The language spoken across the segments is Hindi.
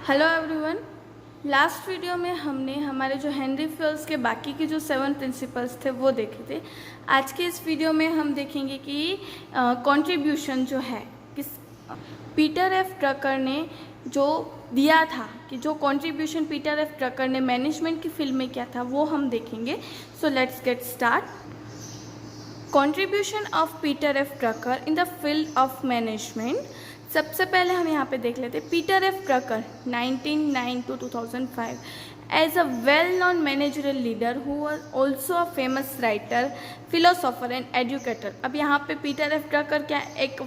Hello everyone. लास्ट वीडियो में हमने हमारे जो हेनरी फील्ड्स के बाकी के जो 7 प्रिंसिपल्स थे वो देखे थे। आज के इस वीडियो में हम देखेंगे कि कंट्रीब्यूशन जो है किस पीटर एफ ड्रकर ने जो दिया था, कि जो कंट्रीब्यूशन पीटर एफ ड्रकर ने मैनेजमेंट की फील्ड में किया था वो हम देखेंगे। So let's get start. Contribution of Peter F Drucker in the field of management. सबसे पहले हम यहाँ पे देख लेते हैं Peter F Drucker 1909 to 2005 as a well known managerial leader who was also a famous writer, philosopher and educator. अब यहाँ पे पीटर एफ ड्रकर क्या एक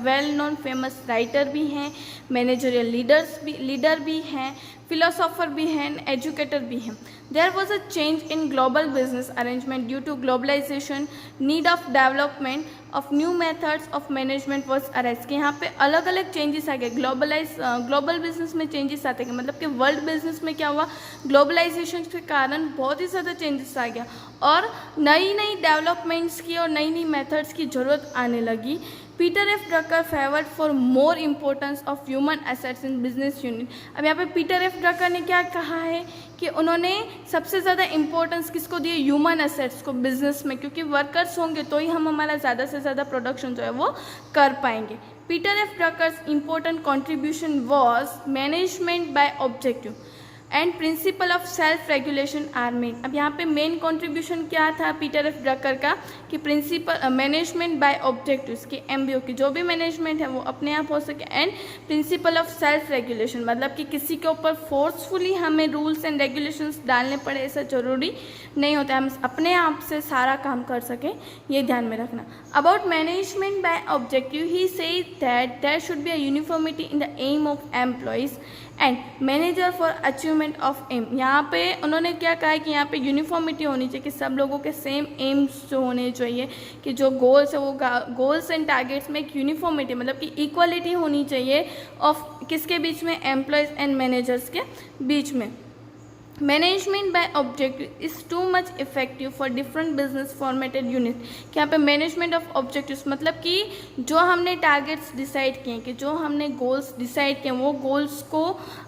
वेल नोन फेमस राइटर भी हैं, मैनेजरियल लीडर भी हैं, फिलोसोफर भी हैं, एजुकेटर भी हैं। There was a change in global business arrangement due to globalization, need of development of new methods of management was arise। कि यहाँ पे अलग अलग चेंजेस आ गए। ग्लोबल बिजनेस में चेंजेस आते गए, मतलब कि वर्ल्ड बिजनेस में क्या हुआ, ग्लोबलाइजेशन के कारण बहुत ही ज़्यादा चेंजेस आ गया और नई नई डेवलपमेंट्स की और नई नई मेथड्स की ज़रूरत आने लगी। Peter F Drucker favoured for more importance of human assets in business unit. अब यहाँ पे पीटर एफ ड्रकर ने क्या कहा है कि उन्होंने सबसे ज़्यादा इम्पोर्टेंस किसको दिए, ह्यूमन एसेट्स को बिजनेस में, क्योंकि वर्कर्स होंगे तो ही हम हमारा ज़्यादा से ज़्यादा प्रोडक्शन जो है वो कर पाएंगे। Peter F Drucker's important contribution was management by objective and principle of self regulation are main. अब यहाँ पे मेन कंट्रीब्यूशन क्या था पीटर एफ ड्रकर का, कि प्रिंसिपल मैनेजमेंट बाय ऑब्जेक्टिव्स की एमबीओ की जो भी मैनेजमेंट है वो अपने आप हो सके, and principle of self regulation, मतलब कि किसी के ऊपर फोर्सफुली हमें रूल्स एंड रेगुलेशंस डालने पड़े ऐसा जरूरी नहीं होता, हम अपने आप से सारा काम कर सकें, ये ध्यान में रखना। About management by objective he said that there should be a uniformity in the aim of employees and manager for achievement of aim. यहाँ पे उन्होंने क्या कहा है कि यहाँ पे यूनिफॉर्मिटी होनी चाहिए, कि सब लोगों के सेम एम्स जो होने चाहिए, कि जो गोल्स है वो गोल्स एंड टारगेट्स में एक यूनिफॉर्मिटी, मतलब कि इक्वलिटी होनी चाहिए ऑफ किसके बीच में, एम्प्लॉयज़ एंड मैनेजर्स के बीच में। Management by objective is too much effective for different business formatted unit. कि यहाँ पे मैनेजमेंट ऑफ ऑब्जेक्टिव्स मतलब कि जो हमने टारगेट्स डिसाइड किए, कि जो हमने गोल्स डिसाइड किए वो गोल्स को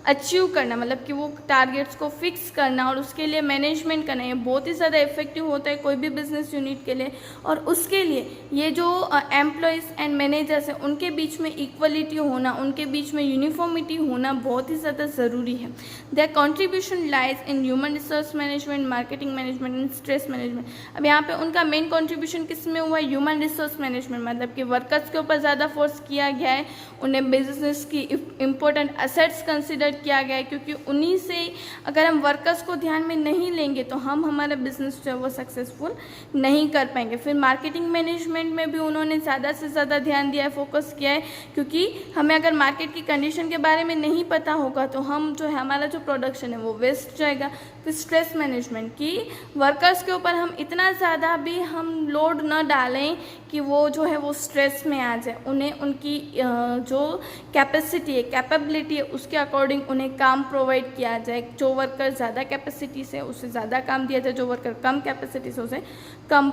अचीव करना, मतलब कि वो टारगेट्स को फिक्स करना और उसके लिए मैनेजमेंट करना, ये बहुत ही ज़्यादा इफेक्टिव होता है कोई भी बिजनेस यूनिट के लिए। और उसके लिए ये जो एम्प्लॉयज़ एंड मैनेजर्स हैं उनके बीच में इक्वलिटी होना, उनके बीच में यूनिफॉर्मिटी होना बहुत ही ज़्यादा ज़रूरी है। Their contribution lies in human resource management, marketing management and stress management. अब यहाँ पे उनका मेन कंट्रीब्यूशन किस में हुआ है, ह्यूमन रिसोर्स मैनेजमेंट, मतलब कि वर्कर्स के ऊपर ज़्यादा फोर्स किया गया है, उन्हें बिजनेस की इंपॉर्टेंट एसेट्स कंसिडर किया गया है, क्योंकि उन्हीं से अगर हम वर्कर्स को ध्यान में नहीं लेंगे तो हम हमारा बिजनेस जो है वो सक्सेसफुल नहीं कर पाएंगे। फिर मार्केटिंग मैनेजमेंट में भी उन्होंने ज़्यादा से ज़्यादा ध्यान दिया है, फोकस किया है, क्योंकि हमें अगर मार्केट की कंडीशन के बारे में नहीं पता होगा तो हम जो है हमारा जो प्रोडक्शन है वो वेस्ट जाएगा। फिर स्ट्रेस मैनेजमेंट की वर्कर्स के ऊपर हम इतना ज़्यादा भी हम लोड न डालें कि वो जो है वो स्ट्रेस में आ जाए, उन्हें उनकी जो कैपेसिटी है, कैपेबिलिटी है, उसके अकॉर्डिंग उन्हें काम प्रोवाइड किया जाए। जो वर्कर ज़्यादा कैपेसिटी से उससे ज़्यादा काम दिया जाए, जो वर्कर कम कैपेसिटी से उसे कम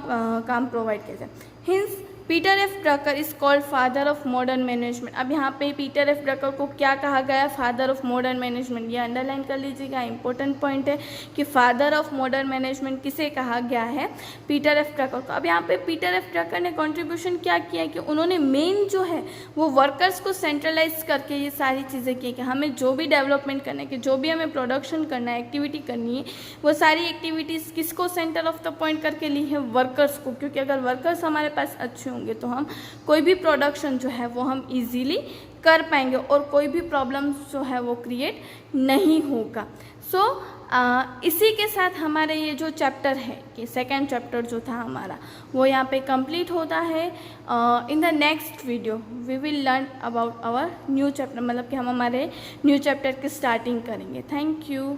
काम प्रोवाइड किया जाए। Hints Peter F Drucker is called father of modern management. अब यहाँ पे पीटर एफ ड्रकर को क्या कहा गया, फादर ऑफ मॉडर्न मैनेजमेंट। ये अंडरलाइन कर लीजिएगा, इंपॉर्टेंट पॉइंट है कि फादर ऑफ मॉडर्न मैनेजमेंट किसे कहा गया है, पीटर एफ ड्रकर को। अब यहाँ पे पीटर एफ ड्रकर ने कंट्रीब्यूशन क्या किया है कि उन्होंने मेन जो है वो वर्कर्स को सेंट्रलाइज करके ये सारी चीज़ें की कि हमें जो भी डेवलपमेंट करना है, कि जो भी हमें प्रोडक्शन करना है, एक्टिविटी करनी है, वो सारी एक्टिविटीज़ किसको सेंटर ऑफ द पॉइंट करके ली है, वर्कर्स को। क्योंकि अगर वर्कर्स हमारे पास अच्छे होंगे तो हम कोई भी प्रोडक्शन जो है वो हम इजीली कर पाएंगे और कोई भी प्रॉब्लम जो है वो क्रिएट नहीं होगा। सो इसी के साथ हमारे ये जो चैप्टर है, कि सेकेंड चैप्टर जो था हमारा वो यहाँ पे कंप्लीट होता है। In the next video we will learn about our new chapter, मतलब कि हम हमारे न्यू चैप्टर की स्टार्टिंग करेंगे। Thank you.